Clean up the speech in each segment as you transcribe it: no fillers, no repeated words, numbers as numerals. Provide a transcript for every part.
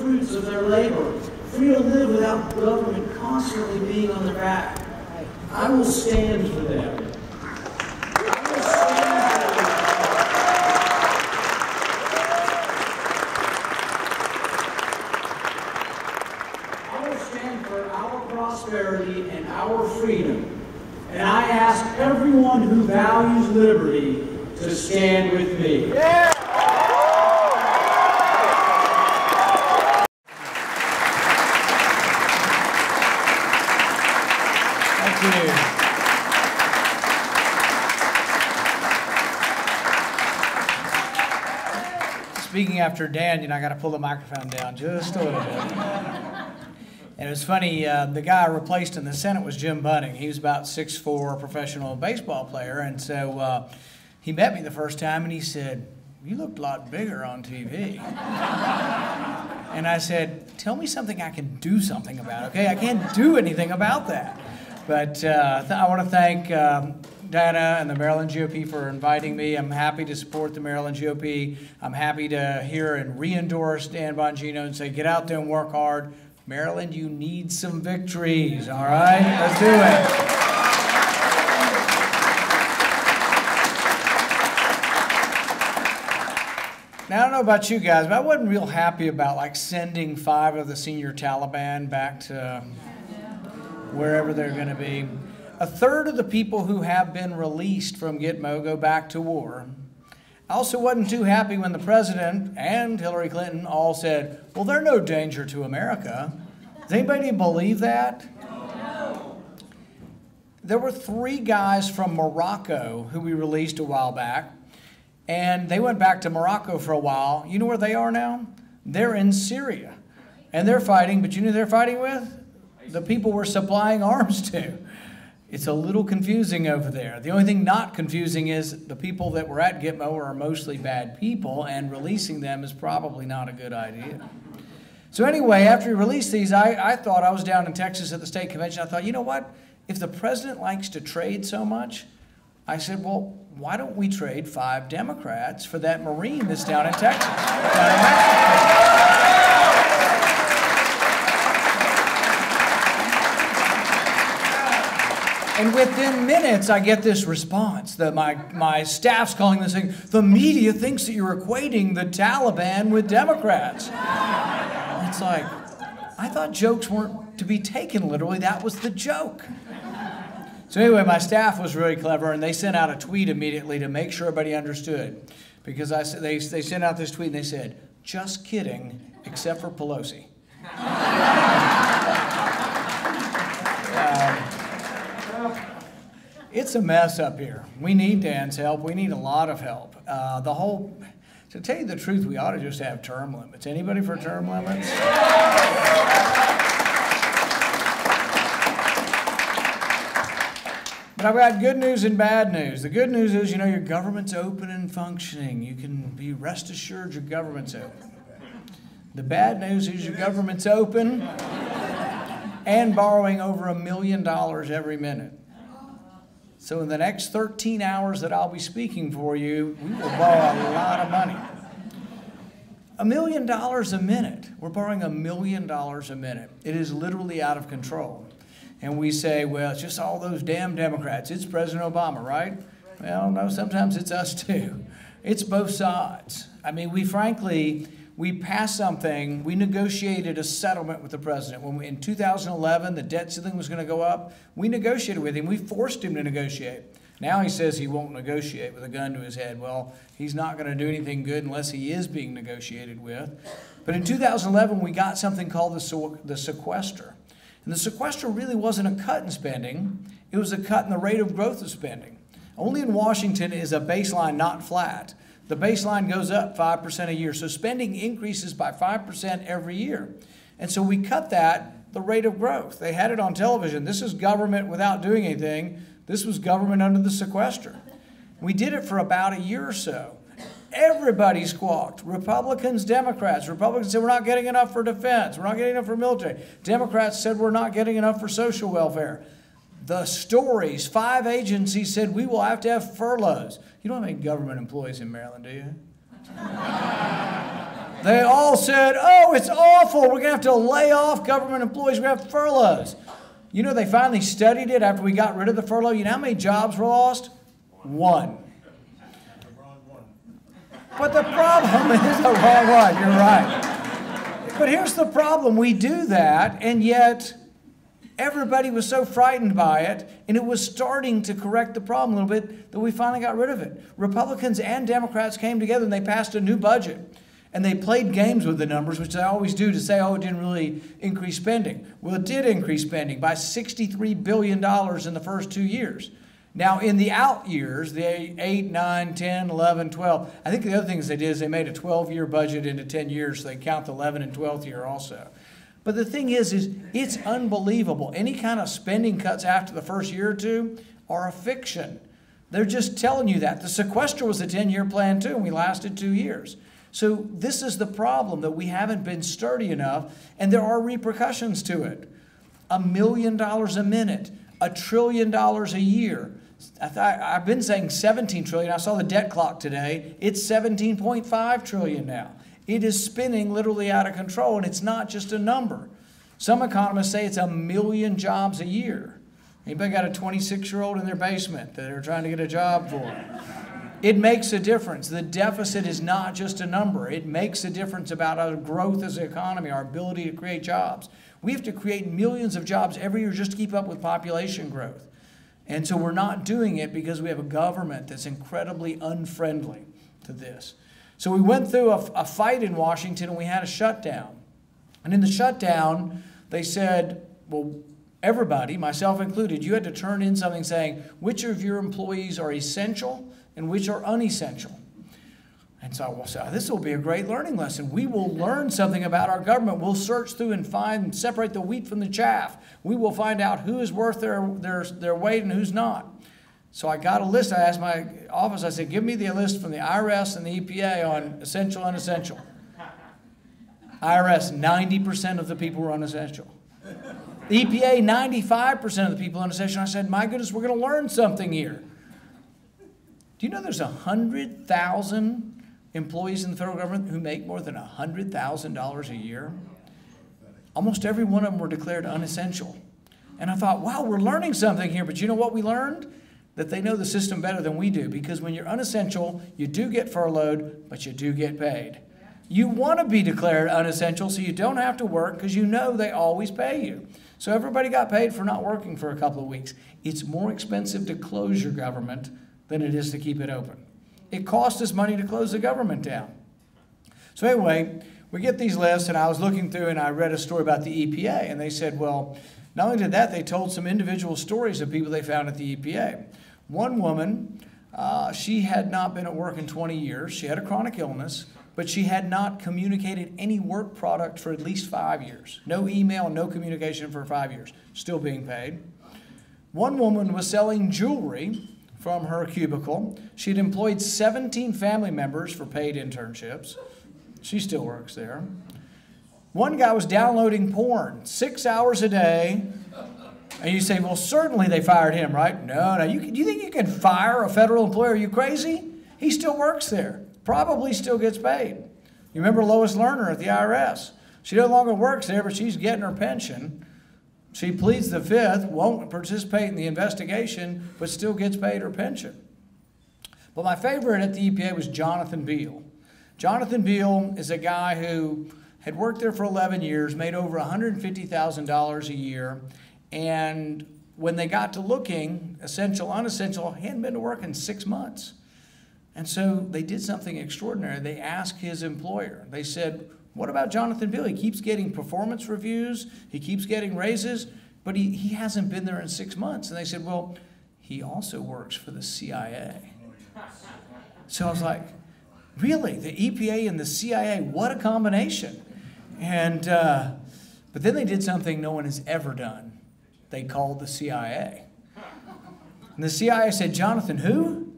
fruits of their labor, free to live without government constantly being on their back. I will stand for them. Prosperity and our freedom. And I ask everyone who values liberty to stand with me. Yeah. Thank you. Speaking after Dan, I got to pull the microphone down just a little bit. And it was funny, the guy I replaced in the Senate was Jim Bunning. He was about 6'4", professional baseball player. And so he met me the first time and he said, "You looked a lot bigger on TV." And I said, "Tell me something I can do something about, okay? I can't do anything about that." But I want to thank Diana and the Maryland GOP for inviting me. I'm happy to support the Maryland GOP. I'm happy to hear and re-endorse Dan Bongino and say, get out there and work hard. Maryland, you need some victories, all right? Let's do it. Now, I don't know about you guys, but I wasn't real happy about like sending 5 of the senior Taliban back to wherever they're going to be. 1/3 of the people who have been released from Gitmo go back to war. I also wasn't too happy when the president and Hillary Clinton all said, well, they're no danger to America. Does anybody believe that? No. There were 3 guys from Morocco who we released a while back, and they went back to Morocco for a while. You know where they are now? They're in Syria, and they're fighting, but you know who they're fighting with? The people we're supplying arms to. It's a little confusing over there. The only thing not confusing is the people that were at Gitmo are mostly bad people, and releasing them is probably not a good idea. So anyway, after we released these, I thought, I was down in Texas at the state convention, I thought, you know what? If the president likes to trade so much, I said, well, why don't we trade 5 Democrats for that Marine that's down in Texas? And within minutes, I get this response that my staff's calling this saying, the media thinks that you're equating the Taliban with Democrats. It's like, I thought jokes weren't to be taken literally. That was the joke. So anyway, my staff was really clever, and they sent out a tweet immediately to make sure everybody understood. Because they sent out this tweet, and they said, just kidding, except for Pelosi. It's a mess up here. We need Dan's help. We need a lot of help. To tell you the truth, we ought to just have term limits. Anybody for term limits? But I've got good news and bad news. The good news is, your government's open and functioning. You can be rest assured your government's open. The bad news is your government's open and borrowing over $1 million every minute. So in the next 13 hours that I'll be speaking for you, we will borrow a lot of money. $1 million a minute. We're borrowing $1 million a minute. It is literally out of control. And we say, well, it's just all those damn Democrats. It's President Obama, right? Well, no, sometimes it's us too. It's both sides. I mean, we passed something, we negotiated a settlement with the president. When in 2011, the debt ceiling was going to go up, we negotiated with him. We forced him to negotiate. Now he says he won't negotiate with a gun to his head. Well, he's not going to do anything good unless he is being negotiated with. But in 2011, we got something called the sequester. And the sequester really wasn't a cut in spending. It was a cut in the rate of growth of spending. Only in Washington is a baseline not flat. The baseline goes up 5% a year. So spending increases by 5% every year. And so we cut that, the rate of growth. They had it on television. This is government without doing anything. This was government under the sequester. We did it for about a year or so. Everybody squawked. Republicans, Democrats. Republicans said we're not getting enough for defense. We're not getting enough for military. Democrats said we're not getting enough for social welfare. The stories, 5 agencies said we will have to have furloughs. You don't have any government employees in Maryland, do you? They all said, oh, it's awful. We're going to have to lay off government employees. We're going to have furloughs. You know, they finally studied it after we got rid of the furlough. You know how many jobs were lost? 1. But the problem is the wrong one. You're right. But here's the problem. We do that, and yet everybody was so frightened by it, and it was starting to correct the problem a little bit, that we finally got rid of it. Republicans and Democrats came together, and they passed a new budget. And they played games with the numbers, which they always do, to say, oh, it didn't really increase spending. Well, it did increase spending by $63 billion in the first 2 years. Now, in the out years, the 8, 9, 10, 11, 12, I think the other things they did is they made a 12-year budget into 10 years, so they count the 11th and 12th year also. But the thing is it's unbelievable. Any kind of spending cuts after the first year or two are a fiction. They're just telling you that. The sequester was a 10-year plan too, and we lasted 2 years. So this is the problem, that we haven't been sturdy enough, and there are repercussions to it. $1 million a minute, $1 trillion a year. I've been saying 17 trillion. I saw the debt clock today. It's 17.5 trillion now. It is spinning literally out of control, and it's not just a number. Some economists say it's 1 million jobs a year. Anybody got a 26-year-old in their basement that they're trying to get a job for? It makes a difference. The deficit is not just a number. It makes a difference about our growth as an economy, our ability to create jobs. We have to create millions of jobs every year just to keep up with population growth. And so we're not doing it because we have a government that's incredibly unfriendly to this. So we went through a fight in Washington, and we had a shutdown. And in the shutdown, they said, well, everybody, myself included, you had to turn in something saying which of your employees are essential and which are unessential. And so, well, so this will be a great learning lesson. We will learn something about our government. We'll search through and find and separate the wheat from the chaff. We will find out who is worth their weight and who's not. So I got a list. I asked my office, I said, give me the list from the IRS and the EPA on essential, unessential. IRS, 90% of the people were unessential. The EPA, 95% of the people unessential. I said, my goodness, we're going to learn something here. Do you know there's 100,000 employees in the federal government who make more than $100,000 a year? Almost every one of them were declared unessential. And I thought, wow, we're learning something here. But you know what we learned? That they know the system better than we do. Because when you're unessential, you do get furloughed, but you do get paid. You want to be declared unessential so you don't have to work, because you know they always pay you. So everybody got paid for not working for a couple of weeks. It's more expensive to close your government than it is to keep it open. It costs us money to close the government down. So anyway, we get these lists, and I was looking through and I read a story about the EPA, and they said, well, not only did that, they told some individual stories of people they found at the EPA. One woman, she had not been at work in 20 years. She had a chronic illness, but she had not communicated any work product for at least 5 years. No email, no communication for 5 years. Still being paid. One woman was selling jewelry from her cubicle. She'd employed 17 family members for paid internships. She still works there. One guy was downloading porn 6 hours a day. And you say, well, certainly they fired him, right? No. Do you think you can fire a federal employee? Are you crazy? He still works there. Probably still gets paid. You remember Lois Lerner at the IRS? She no longer works there, but she's getting her pension. She pleads the fifth, won't participate in the investigation, but still gets paid her pension. But my favorite at the EPA was Jonathan Beale. Jonathan Beale is a guy who had worked there for 11 years, made over $150,000 a year, and when they got to looking, essential, unessential, he hadn't been to work in 6 months. And so they did something extraordinary. They asked his employer. They said, what about Jonathan Beale? He keeps getting performance reviews. He keeps getting raises, but he hasn't been there in 6 months. And they said, well, he also works for the CIA. So I was like, really? The EPA and the CIA? What a combination. And, but then they did something no one has ever done. They called the CIA. And the CIA said, Jonathan, who?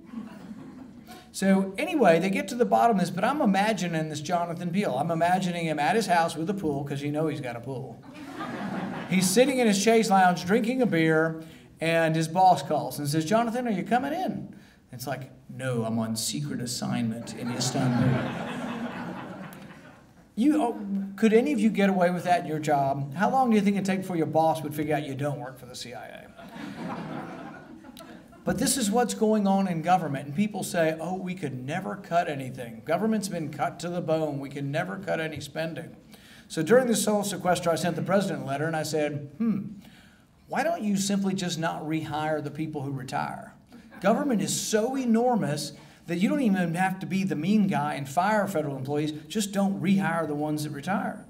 So anyway, they get to the bottom of this, but I'm imagining this Jonathan Beale. I'm imagining him at his house with a pool, because you know he's got a pool. He's sitting in his chaise lounge drinking a beer, and his boss calls and says, Jonathan, are you coming in? And it's like, no, I'm on secret assignment in Istanbul. Could any of you get away with that in your job? How long do you think it'd take before your boss would figure out you don't work for the CIA? But this is what's going on in government. And people say, oh, we could never cut anything. Government's been cut to the bone. We can never cut any spending. So during the soul sequester, I sent the president a letter and I said, why don't you simply just not rehire the people who retire? Government is so enormous that you don't even have to be the mean guy and fire federal employees. Just don't rehire the ones that retire.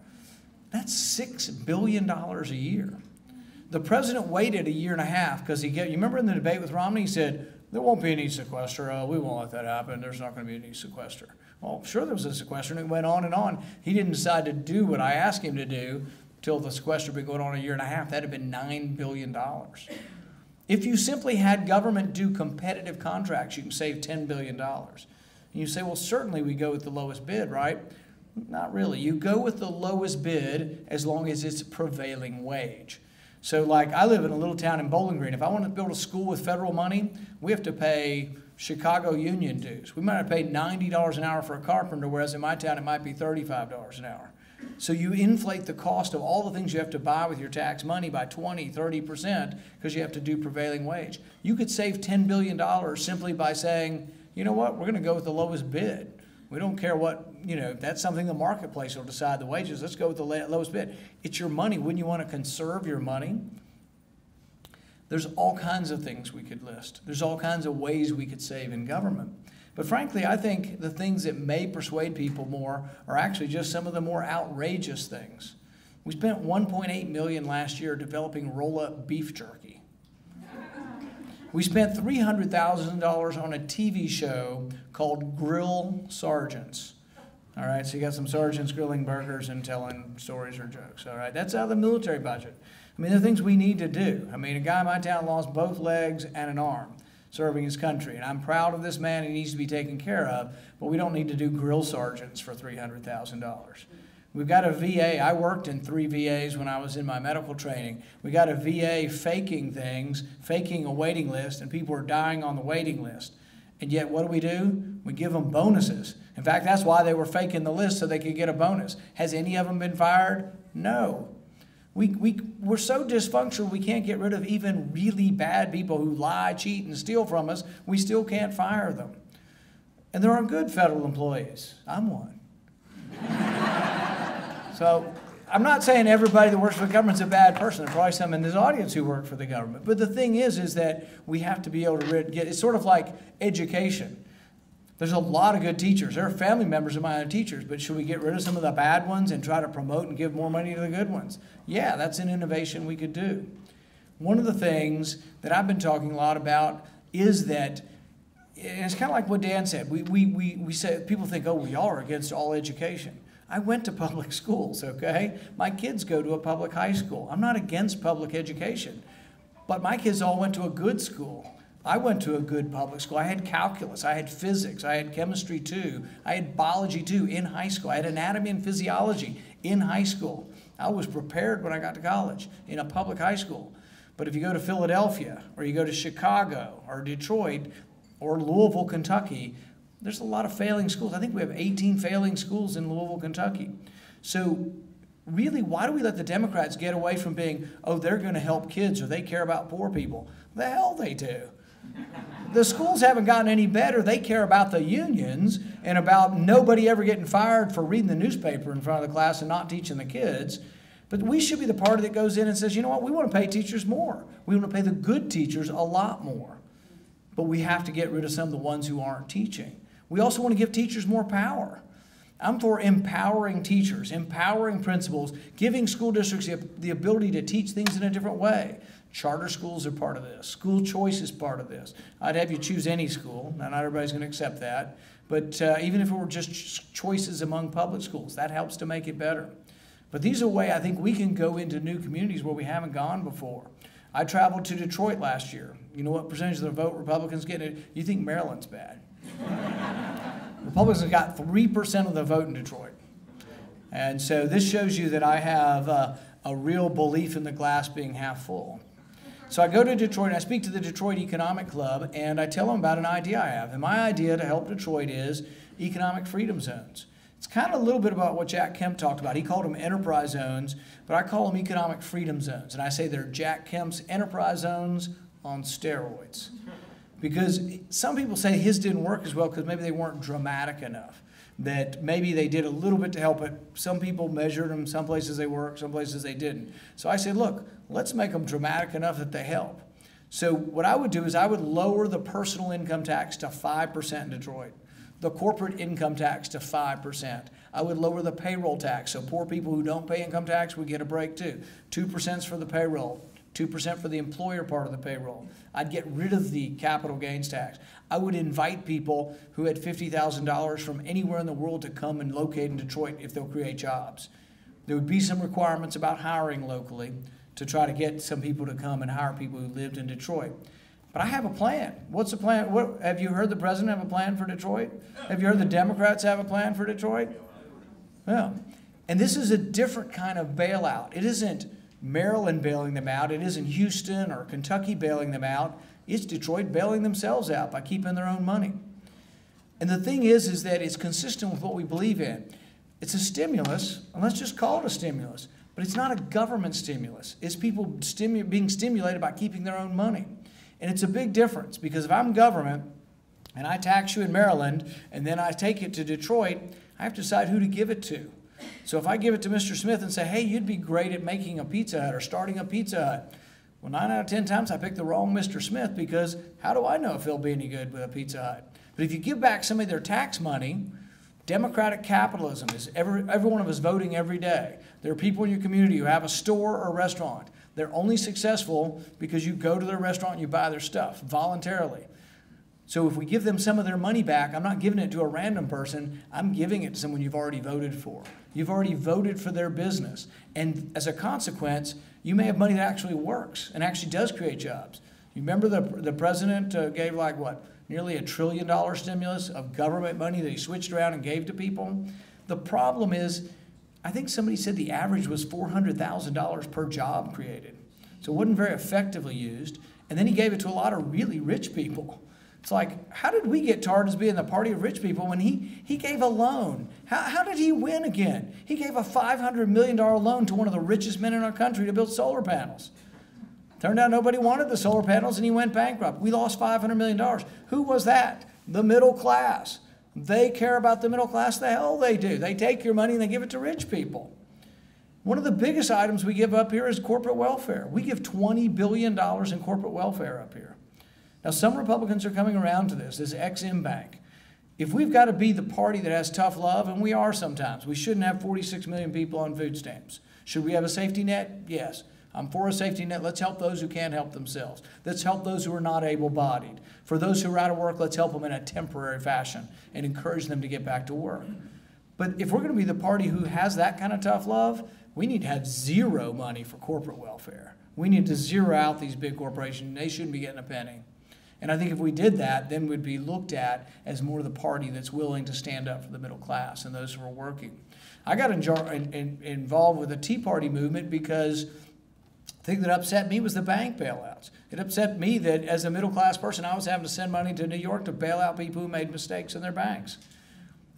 That's $6 billion a year. The president waited 1.5 years because you remember in the debate with Romney, he said, there won't be any sequester. We won't let that happen. There's not going to be any sequester. Well, sure there was a sequester, and it went on and on. He didn't decide to do what I asked him to do till the sequester had been going on 1.5 years. That had been $9 billion. If you simply had government do competitive contracts, you can save $10 billion. And you say, well, certainly we go with the lowest bid, right? Not really. You go with the lowest bid as long as it's prevailing wage. So like I live in a little town in Bowling Green. If I want to build a school with federal money, we have to pay Chicago union dues. We might have paid $90 an hour for a carpenter, whereas in my town it might be $35 an hour. So you inflate the cost of all the things you have to buy with your tax money by 20, 30% because you have to do prevailing wage. You could save $10 billion simply by saying, you know what, we're going to go with the lowest bid. We don't care what, that's something the marketplace will decide the wages. Let's go with the lowest bid. It's your money. Wouldn't you want to conserve your money? There's all kinds of things we could list. There's all kinds of ways we could save in government. But frankly, I think the things that may persuade people more are actually just some of the more outrageous things. We spent $1.8 million last year developing roll-up beef jerky. We spent $300,000 on a TV show called Grill Sergeants. All right, so you got some sergeants grilling burgers and telling stories or jokes. All right, that's out of the military budget. I mean, there are things we need to do. I mean, a guy in my town lost both legs and an arm serving his country, and I'm proud of this man. He needs to be taken care of, but we don't need to do grill sergeants for $300,000. We've got a VA. I worked in 3 VAs when I was in my medical training. We got a VA faking things, faking a waiting list, and people are dying on the waiting list. And yet, what do? We give them bonuses. In fact, that's why they were faking the list, so they could get a bonus. Has any of them been fired? No. We're so dysfunctional, we can't get rid of even really bad people who lie, cheat, and steal from us. We still can't fire them. And there are good federal employees. I'm one. So I'm not saying everybody that works for the government's a bad person. There's probably some in this audience who work for the government. But the thing is that we have to be able to get, it's sort of like education. There's a lot of good teachers. There are family members of mine who are teachers, but should we get rid of some of the bad ones and try to promote and give more money to the good ones? Yeah, that's an innovation we could do. One of the things that I've been talking a lot about is that, and it's kind of like what Dan said, we say, people think, oh, we are against all education. I went to public schools, okay? My kids go to a public high school. I'm not against public education, but my kids all went to a good school. I went to a good public school. I had calculus, I had physics, I had chemistry too, I had biology too in high school. I had anatomy and physiology in high school. I was prepared when I got to college in a public high school. But if you go to Philadelphia, or you go to Chicago, or Detroit, or Louisville, Kentucky, there's a lot of failing schools. I think we have 18 failing schools in Louisville, Kentucky. So really, why do we let the Democrats get away from being, oh, they're going to help kids or they care about poor people? The hell they do. The schools haven't gotten any better. They care about the unions and about nobody ever getting fired for reading the newspaper in front of the class and not teaching the kids. But we should be the party that goes in and says, you know what, we want to pay teachers more. We want to pay the good teachers a lot more. But we have to get rid of some of the ones who aren't teaching. We also want to give teachers more power. I'm for empowering teachers, empowering principals, giving school districts the ability to teach things in a different way. Charter schools are part of this. School choice is part of this. I'd have you choose any school. Now, not everybody's going to accept that. But even if it were just choices among public schools, that helps to make it better. But these are ways I think we can go into new communities where we haven't gone before. I traveled to Detroit last year. You know what percentage of the vote Republicans get? You think Maryland's bad. Republicans got 3% of the vote in Detroit. And so this shows you that I have a real belief in the glass being half full. So I go to Detroit and I speak to the Detroit Economic Club and I tell them about an idea I have. And my idea to help Detroit is economic freedom zones. It's kind of a little bit about what Jack Kemp talked about. He called them enterprise zones, but I call them economic freedom zones. And I say they're Jack Kemp's enterprise zones on steroids. Because some people say his didn't work as well because maybe they weren't dramatic enough. That maybe they did a little bit to help it. Some people measured them, some places they worked, some places they didn't. So I say, look, let's make them dramatic enough that they help. So what I would do is I would lower the personal income tax to 5% in Detroit, the corporate income tax to 5%. I would lower the payroll tax, so poor people who don't pay income tax would get a break too. 2% is for the payroll, 2% for the employer part of the payroll. I'd get rid of the capital gains tax. I would invite people who had $50,000 from anywhere in the world to come and locate in Detroit if they'll create jobs. There would be some requirements about hiring locally to try to get some people to come and hire people who lived in Detroit. But I have a plan. What's the plan? Have you heard the president have a plan for Detroit? Have you heard the Democrats have a plan for Detroit? Yeah. And this is a different kind of bailout. It isn't Maryland bailing them out. It isn't Houston or Kentucky bailing them out. It's Detroit bailing themselves out by keeping their own money. And the thing is that it's consistent with what we believe in. It's a stimulus, and let's just call it a stimulus. But it's not a government stimulus. It's people being stimulated by keeping their own money. And it's a big difference because if I'm government and I tax you in Maryland and then I take it to Detroit, I have to decide who to give it to. So if I give it to Mr. Smith and say, hey, you'd be great at making a Pizza Hut or starting a Pizza Hut. Well, 9 out of 10 times I pick the wrong Mr. Smith because how do I know if he'll be any good with a Pizza Hut? But if you give back some of their tax money, democratic capitalism is every one of us voting every day. There are people in your community who have a store or a restaurant. They're only successful because you go to their restaurant and you buy their stuff voluntarily. So if we give them some of their money back, I'm not giving it to a random person. I'm giving it to someone you've already voted for. You've already voted for their business. And as a consequence, you may have money that actually works and actually does create jobs. You remember the president gave like what? Nearly $1 trillion stimulus of government money that he switched around and gave to people. The problem is, I think somebody said the average was $400,000 per job created. So it wasn't very effectively used. And then he gave it to a lot of really rich people. It's like, how did we get tarred as being the party of rich people when he gave a loan? How did he win again? He gave a $500 million loan to one of the richest men in our country to build solar panels. Turned out nobody wanted the solar panels and he went bankrupt. We lost $500 million. Who was that? The middle class. They care about the middle class. The hell they do. They take your money and they give it to rich people. One of the biggest items we give up here is corporate welfare. We give $20 billion in corporate welfare up here. Now, some Republicans are coming around to this Ex-Im Bank. If we've got to be the party that has tough love, and we are sometimes, we shouldn't have 46 million people on food stamps. Should we have a safety net? Yes. I'm for a safety net. Let's help those who can't help themselves. Let's help those who are not able-bodied. For those who are out of work, let's help them in a temporary fashion and encourage them to get back to work. But if we're going to be the party who has that kind of tough love, we need to have zero money for corporate welfare. We need to zero out these big corporations. They shouldn't be getting a penny. And I think if we did that, then we'd be looked at as more the party that's willing to stand up for the middle class and those who are working. I got involved with the Tea Party movement because the thing that upset me was the bank bailouts. It upset me that as a middle class person, I was having to send money to New York to bail out people who made mistakes in their banks.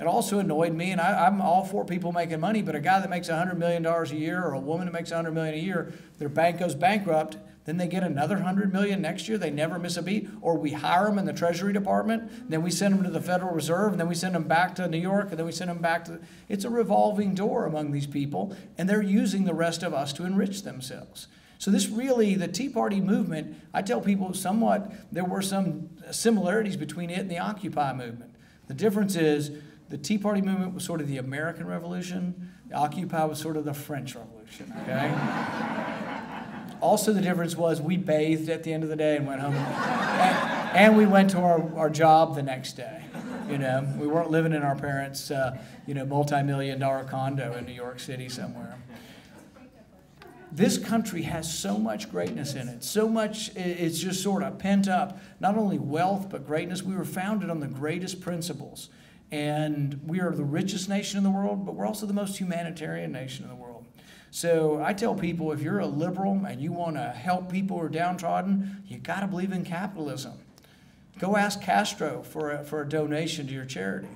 It also annoyed me, and I'm all for people making money, but a guy that makes $100 million a year or a woman that makes $100 million a year, their bank goes bankrupt, then they get another $100 million next year. They never miss a beat. Or we hire them in the Treasury Department, then we send them to the Federal Reserve, and then we send them back to New York, and then we send them back to... It's a revolving door among these people, and they're using the rest of us to enrich themselves. So this really, the Tea Party movement, I tell people somewhat, there were some similarities between it and the Occupy movement. The difference is the Tea Party movement was sort of the American Revolution. The Occupy was sort of the French Revolution, okay? Also, the difference was we bathed at the end of the day and went home. And we went to our job the next day. You know, we weren't living in our parents' multi-million-dollar condo in New York City somewhere. This country has so much greatness in it, so much, it's just sort of pent up, not only wealth, but greatness. We were founded on the greatest principles. And we are the richest nation in the world, but we're also the most humanitarian nation in the world. So I tell people, if you're a liberal and you want to help people who are downtrodden, you got to believe in capitalism. Go ask Castro for a donation to your charity.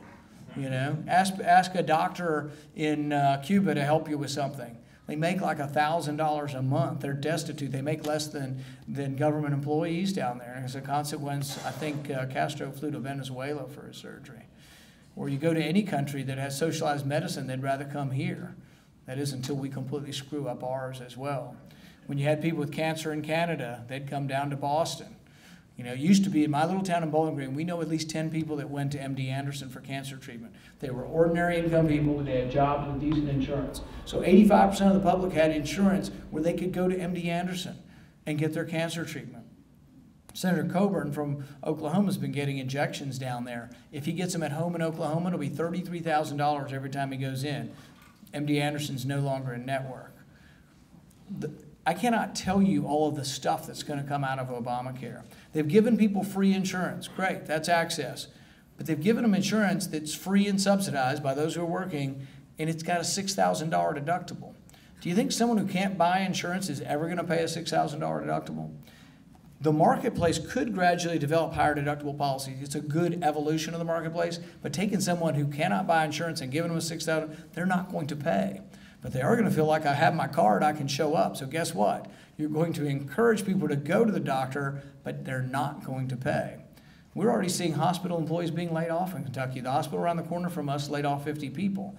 You know, ask a doctor in Cuba to help you with something. They make like $1,000 a month. They're destitute. They make less than government employees down there. And as a consequence, I think Castro flew to Venezuela for his surgery. Or you go to any country that has socialized medicine, they'd rather come here. That is until we completely screw up ours as well. When you had people with cancer in Canada, they'd come down to Boston. You know, it used to be in my little town in Bowling Green, we know at least 10 people that went to MD Anderson for cancer treatment. They were ordinary income people, they had jobs with decent insurance. So 85% of the public had insurance where they could go to MD Anderson and get their cancer treatment. Senator Coburn from Oklahoma has been getting injections down there. If he gets them at home in Oklahoma, it'll be $33,000 every time he goes in. MD Anderson's no longer in network. I cannot tell you all of the stuff that's going to come out of Obamacare. They've given people free insurance. Great, that's access. But they've given them insurance that's free and subsidized by those who are working, and it's got a $6,000 deductible. Do you think someone who can't buy insurance is ever going to pay a $6,000 deductible? The marketplace could gradually develop higher deductible policies. It's a good evolution of the marketplace, but taking someone who cannot buy insurance and giving them a $6,000, they're not going to pay. But they are going to feel like I have my card, I can show up. So guess what? You're going to encourage people to go to the doctor, but they're not going to pay. We're already seeing hospital employees being laid off in Kentucky. The hospital around the corner from us laid off 50 people.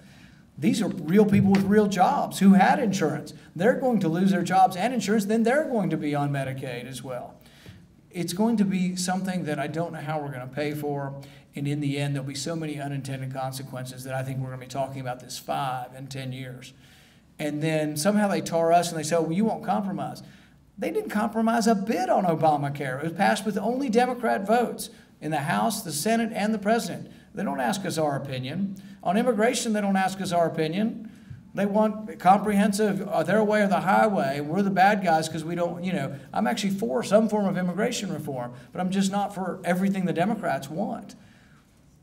These are real people with real jobs who had insurance. They're going to lose their jobs and insurance, then they're going to be on Medicaid as well. It's going to be something that I don't know how we're going to pay for. And in the end, there'll be so many unintended consequences that I think we're going to be talking about this 5 and 10 years. And then somehow they tar us and they say, oh, well, you won't compromise. They didn't compromise a bit on Obamacare. It was passed with only Democrat votes in the House, the Senate, and the President. They don't ask us our opinion. On immigration, they don't ask us our opinion. They want comprehensive, their way or the highway. We're the bad guys because we don't, you know, I'm actually for some form of immigration reform, but I'm just not for everything the Democrats want.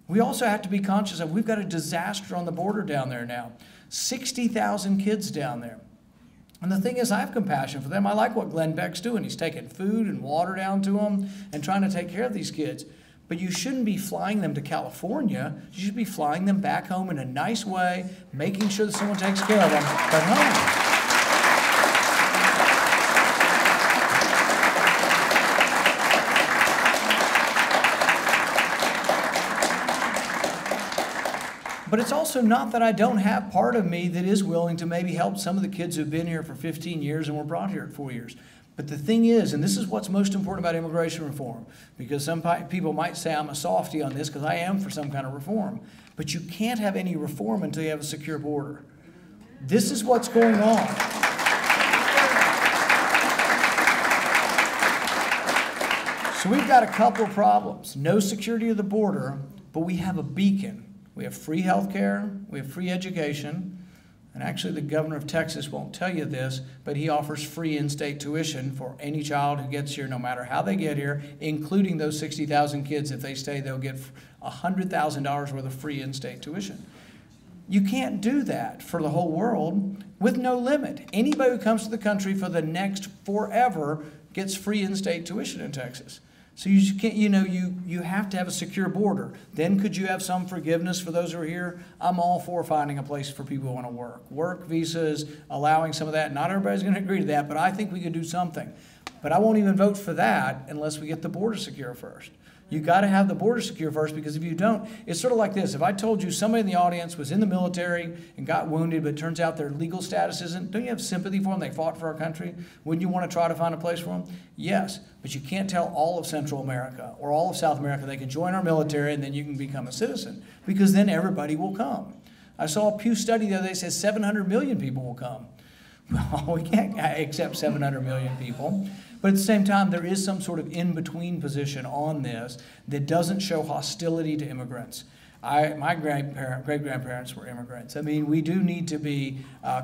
We also have to be conscious of we've got a disaster on the border down there now. 60,000 kids down there. And the thing is, I have compassion for them. I like what Glenn Beck's doing. He's taking food and water down to them and trying to take care of these kids. But you shouldn't be flying them to California. You should be flying them back home in a nice way, making sure that someone takes care of them at home. But it's also not that I don't have part of me that is willing to maybe help some of the kids who've been here for 15 years and were brought here at 4 years. But the thing is, and this is what's most important about immigration reform, because some people might say I'm a softie on this because I am for some kind of reform, but you can't have any reform until you have a secure border. This is what's going on. So we've got a couple of problems. No security of the border, but we have a beacon. We have free health care, we have free education, and actually the governor of Texas won't tell you this, but he offers free in-state tuition for any child who gets here, no matter how they get here, including those 60,000 kids. If they stay, they'll get $100,000 worth of free in-state tuition. You can't do that for the whole world with no limit. Anybody who comes to the country for the next forever gets free in-state tuition in Texas. So you can't, you have to have a secure border. Then could you have some forgiveness for those who are here? I'm all for finding a place for people who want to work. Work visas, allowing some of that. Not everybody's going to agree to that, but I think we could do something. But I won't even vote for that unless we get the border secure first. You got to have the border secure first, because if you don't, it's sort of like this. If I told you somebody in the audience was in the military and got wounded, but it turns out their legal status isn't, don't you have sympathy for them? They fought for our country. Wouldn't you want to try to find a place for them? Yes, but you can't tell all of Central America or all of South America they can join our military and then you can become a citizen, because then everybody will come. I saw a Pew study the other day that says 700 million people will come. Well, we can't accept 700 million people. But at the same time, there is some sort of in-between position on this that doesn't show hostility to immigrants. My great-grandparents were immigrants. I mean, we do need to be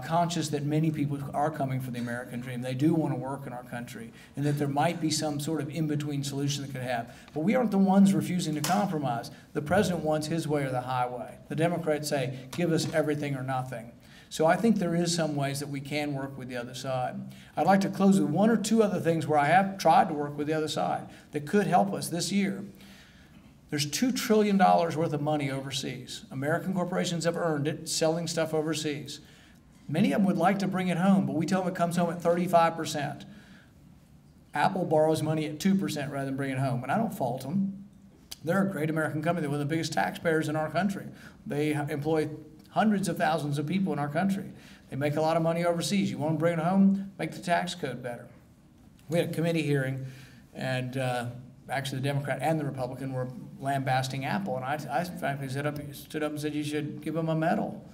conscious that many people are coming for the American dream. They do want to work in our country, and that there might be some sort of in-between solution that could have. But we aren't the ones refusing to compromise. The president wants his way or the highway. The Democrats say, give us everything or nothing. So I think there is some ways that we can work with the other side. I'd like to close with one or two other things where I have tried to work with the other side that could help us this year. There's $2 trillion worth of money overseas. American corporations have earned it selling stuff overseas. Many of them would like to bring it home, but we tell them it comes home at 35%. Apple borrows money at 2% rather than bring it home, and I don't fault them. They're a great American company. They're one of the biggest taxpayers in our country. They employ hundreds of thousands of people in our country. They make a lot of money overseas. You want to bring it home, make the tax code better. We had a committee hearing, and actually the Democrat and the Republican were lambasting Apple, and I frankly stood up and said you should give them a medal.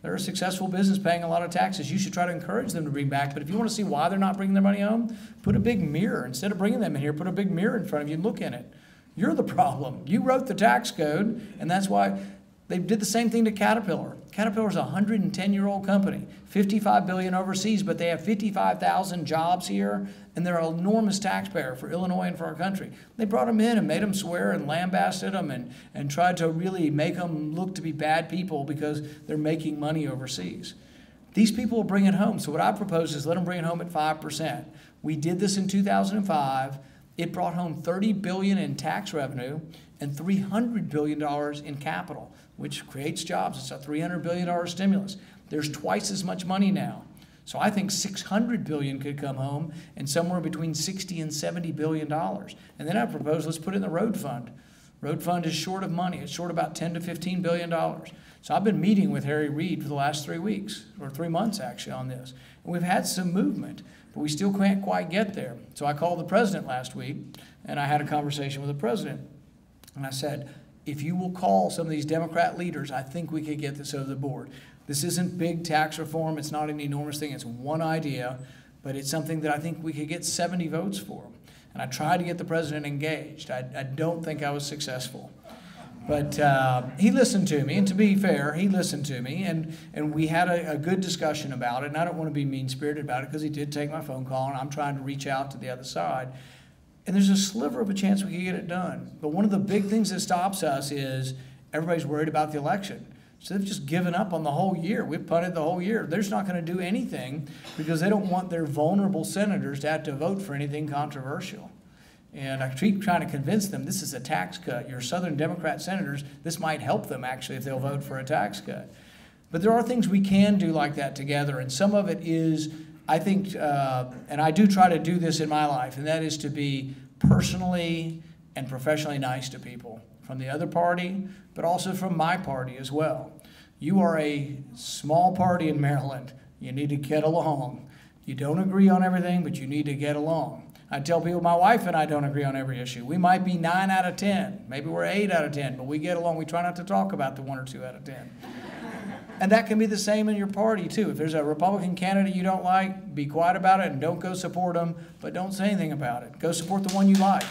They're a successful business paying a lot of taxes. You should try to encourage them to bring back. But if you want to see why they're not bringing their money home, put a big mirror. Instead of bringing them in here, put a big mirror in front of you and look in it. You're the problem. You wrote the tax code, and that's why they did the same thing to Caterpillar. Caterpillar's a 110-year-old company, $55 billion overseas, but they have 55,000 jobs here, and they're an enormous taxpayer for Illinois and for our country. They brought them in and made them swear and lambasted them and tried to really make them look to be bad people because they're making money overseas. These people will bring it home. So what I propose is let them bring it home at 5%. We did this in 2005. It brought home $30 billion in tax revenue and $300 billion in capital, which creates jobs. It's a $300 billion stimulus. There's twice as much money now. So I think $600 billion could come home and somewhere between $60 and $70 billion. And then I propose let's put it in the road fund. Road fund is short of money. It's short about $10 to $15 billion. So I've been meeting with Harry Reid for the last 3 weeks, or 3 months actually, on this. And we've had some movement, but we still can't quite get there. So I called the president last week, and I had a conversation with the president. And I said, if you will call some of these Democrat leaders, I think we could get this over the board. This isn't big tax reform. It's not an enormous thing. It's one idea, but it's something that I think we could get 70 votes for. And I tried to get the president engaged. I don't think I was successful. But he listened to me, and to be fair, he listened to me, and we had a good discussion about it. And I don't want to be mean-spirited about it because he did take my phone call, and I'm trying to reach out to the other side. And there's a sliver of a chance we could get it done. But one of the big things that stops us is everybody's worried about the election. So they've just given up on the whole year. We've punted the whole year. They're just not going to do anything because they don't want their vulnerable senators to have to vote for anything controversial. And I keep trying to convince them this is a tax cut. Your Southern Democrat senators, this might help them actually if they'll vote for a tax cut. But there are things we can do like that together, and some of it is, I think, and I do try to do this in my life, and that is to be personally and professionally nice to people from the other party, but also from my party as well. You are a small party in Maryland. You need to get along. You don't agree on everything, but you need to get along. I tell people my wife and I don't agree on every issue. We might be 9 out of 10. Maybe we're 8 out of 10, but we get along. We try not to talk about the 1 or 2 out of 10. And that can be the same in your party, too. If there's a Republican candidate you don't like, be quiet about it and don't go support them, but don't say anything about it. Go support the one you like.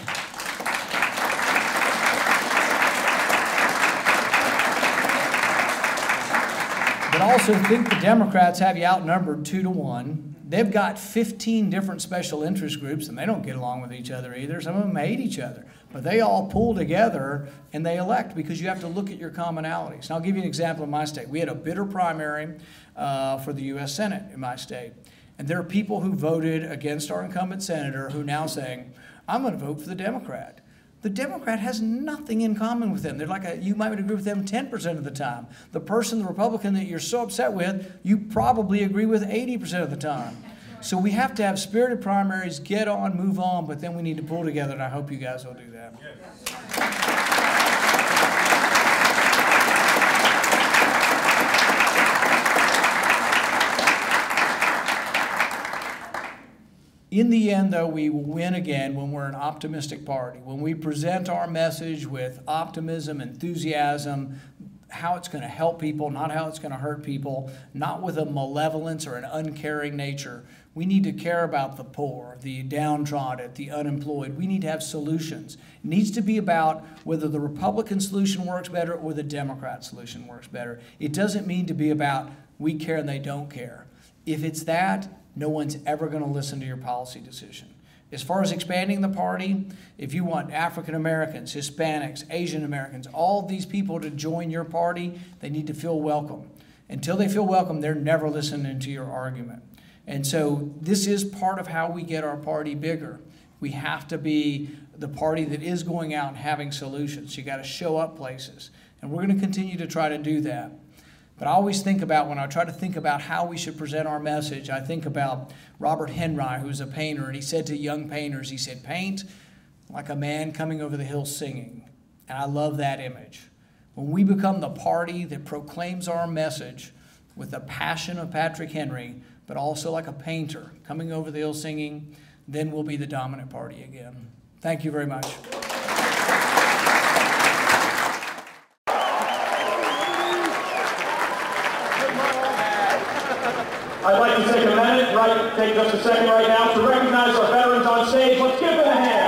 But also think the Democrats have you outnumbered 2 to 1. They've got 15 different special interest groups, and they don't get along with each other either. Some of them hate each other. But they all pull together, and they elect because you have to look at your commonalities. And I'll give you an example in my state. We had a bitter primary for the U.S. Senate in my state. And there are people who voted against our incumbent senator who are now saying, I'm going to vote for the Democrat. The Democrat has nothing in common with them. They're like you might agree with them 10% of the time. The person, the Republican that you're so upset with, you probably agree with 80% of the time. So we have to have spirited primaries, get on, move on, but then we need to pull together, and I hope you guys will do that. In the end, though, we will win again when we're an optimistic party, when we present our message with optimism, enthusiasm, how it's going to help people, not how it's going to hurt people, not with a malevolence or an uncaring nature. We need to care about the poor, the downtrodden, the unemployed. We need to have solutions. It needs to be about whether the Republican solution works better or the Democrat solution works better. It doesn't mean to be about we care and they don't care. If it's that, no one's ever going to listen to your policy decision. As far as expanding the party, if you want African Americans, Hispanics, Asian Americans, all of these people to join your party, they need to feel welcome. Until they feel welcome, they're never listening to your argument. And so this is part of how we get our party bigger. We have to be the party that is going out and having solutions. You got to show up places. And we're going to continue to try to do that. But I always think about, when I try to think about how we should present our message, I think about Robert Henry, who's a painter, and he said to young painters, he said, paint like a man coming over the hill singing. And I love that image. When we become the party that proclaims our message with the passion of Patrick Henry, but also like a painter coming over the hill singing, then we'll be the dominant party again. Thank you very much. I'd like to take a minute, take just a second right now to recognize our veterans on stage. Let's give them a hand.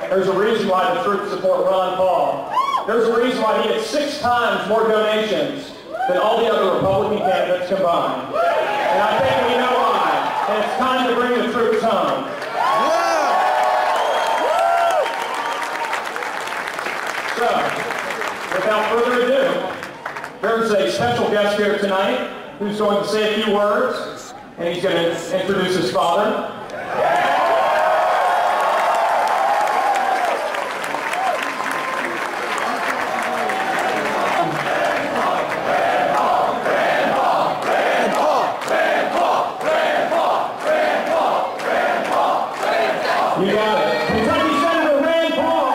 There's a reason why the troops support Ron Paul. There's a reason why he had 6 times more donations than all the other Republican candidates combined. And I think we know why. And it's time to bring the troops home. So, without further ado, there's a special guest here tonight who's going to say a few words, and he's going to introduce his father. You got it. Kentucky Senator Rand Paul.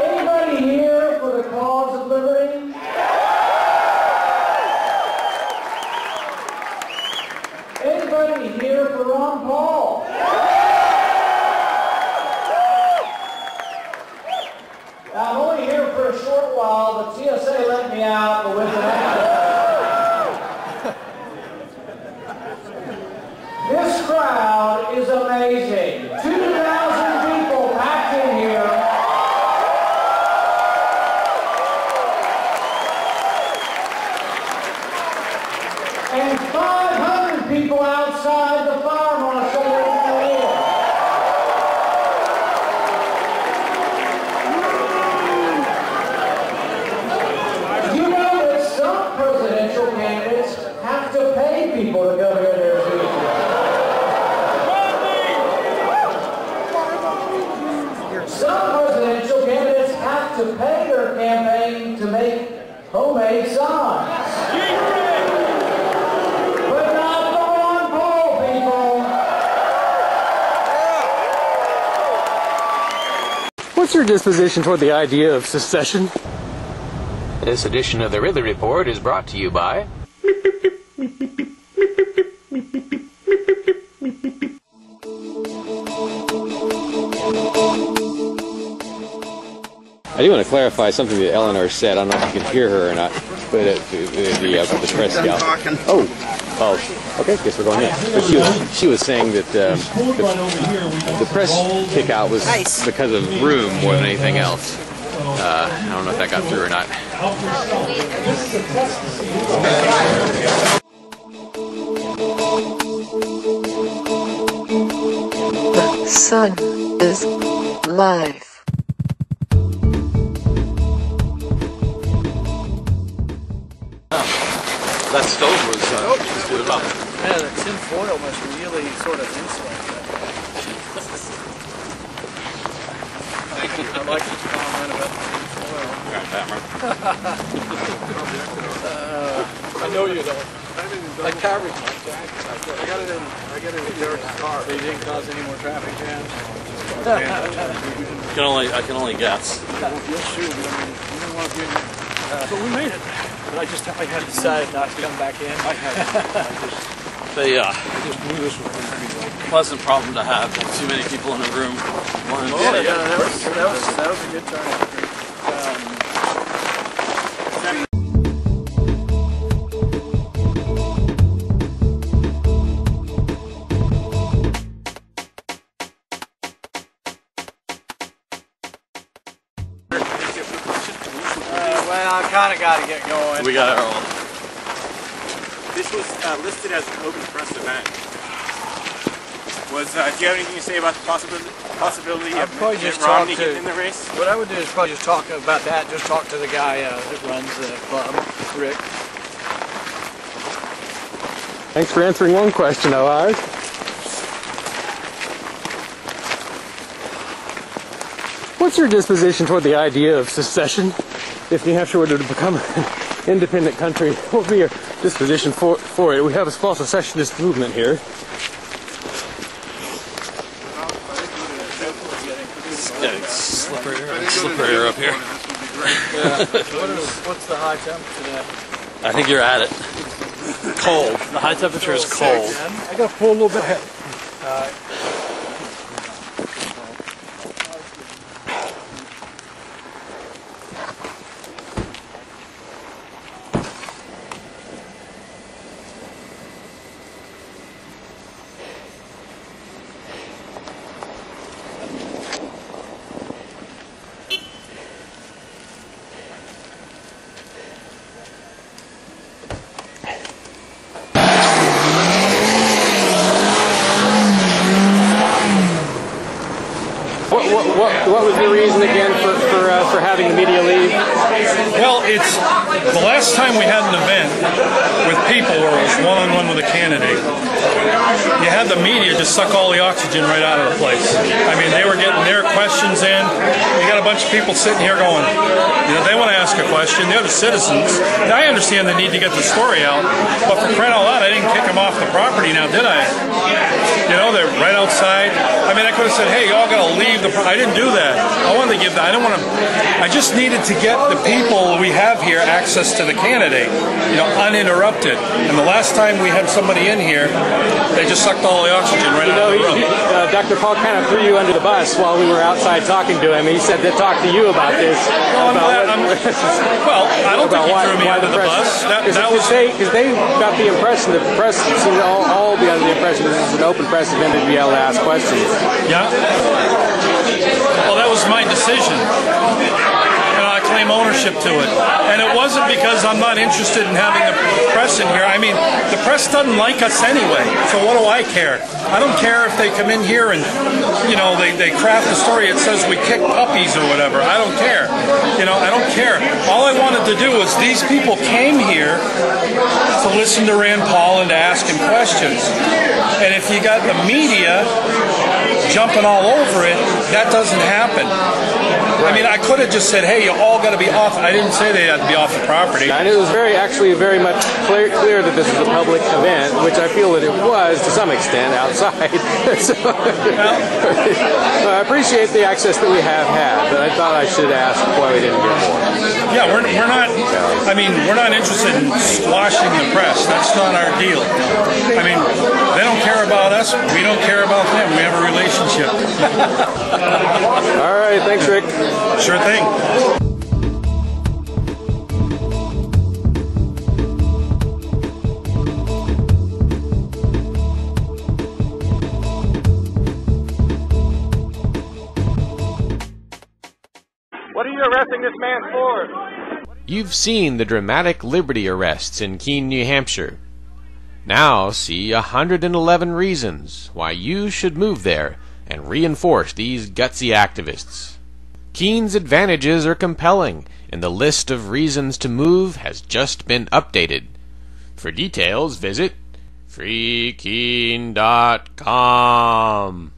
Anybody here for the cause of liberty? Anybody here for Ron Paul? Now, I'm only here for a short while. The TSA let me out, but with this crowd is amazing. 2,000 people packed in here. And 500 people outside the fire marshal waiting for me. You know that some presidential candidates have to pay people to come here to their speeches. Some presidential candidates have to pay their campaign to make homemade signs. What's your disposition toward the idea of secession? This edition of the Ridley Report is brought to you by... I do want to clarify something that Eleanor said. I don't know if you can hear her or not, but the press scout. Oh, okay. Guess we're going in. But she was saying that the press kick-out was because of room more than anything else. I don't know if that got through or not. The sun is life. That stove was good enough. Yeah, the tin foil must really sort of insulate that. Thank you. I like to comment about the tin foil. I know you don't. I carried my jacket. I got it in Derek's car. They didn't cause any more traffic jams. I can only guess. You'll shoot. I mean, you don't want to be in but we made it. But I had decided not to come back in. They just knew this was going to be like a pleasant problem to have. Too many people in a room. That was a good time. Well, I kind of got to get going. We got our own. This was listed as an open press event. Do you have anything to say about the possibility of Mitt Romney getting in the race? What I would do is probably just talk about that. Just talk to the guy that runs the club, Rick. Thanks for answering one question, Oz. What's your disposition toward the idea of secession? If New Hampshire were to become an independent country, what would be your disposition for it? We have a small secessionist movement here. It's getting slipperier up here. Yeah. What's the high temperature today? I think you're at it. Cold. The high temperature is cold. I gotta pull a little bit ahead. What was the reason again for having the media leave? Well, it's the last time we had an event with people where it was one-on-one with a candidate. You had the media just suck all the oxygen right out of the place. I mean, they were getting their questions in. You got a bunch of people sitting here going, they want to ask a question. The other citizens, I understand the need to get the story out, but for crying out loud, I didn't kick them off the property now, did I? They're right outside. I mean, I could have said, hey, y'all got to leave the property. I didn't do that. I wanted to give that. I just needed to get the people we have here access to the candidate, uninterrupted. And the last time we had somebody in here, they just sucked all the oxygen right out of the room. Dr. Paul kind of threw you under the bus while we were outside talking to him. He said to talk to you about this. Well, I don't think he threw me under the bus. Because they got the impression that the press seemed to all be under the impression this is an open press event to be able to ask questions. Yeah. Well, that was my decision. I claim ownership to it. And it wasn't because I'm not interested in having the press in here. I mean, the press doesn't like us anyway, so what do I care? I don't care if they come in here and, they craft a story that says we kick puppies or whatever. I don't care. I don't care. All I wanted to do was these people came here to listen to Rand Paul and to ask him questions. And if you got the media jumping all over it, that doesn't happen. I mean, I could have just said, hey, you all got to be off. I didn't say they had to be off the property. And it was very much clear that this was a public event, which I feel that it was to some extent outside. I appreciate the access that we have had, but I thought I should ask why we didn't get more. Yeah, we're not. I mean, we're not interested in squashing the press. That's not our deal. I mean, they don't care about us. We don't care about them. We have a relationship. All right, thanks, Rick. Sure thing. What are you arresting this man for? You've seen the dramatic Liberty arrests in Keene, New Hampshire. Now see 111 reasons why you should move there and reinforce these gutsy activists. Keene's advantages are compelling, and the list of reasons to move has just been updated. For details, visit freekeene.com.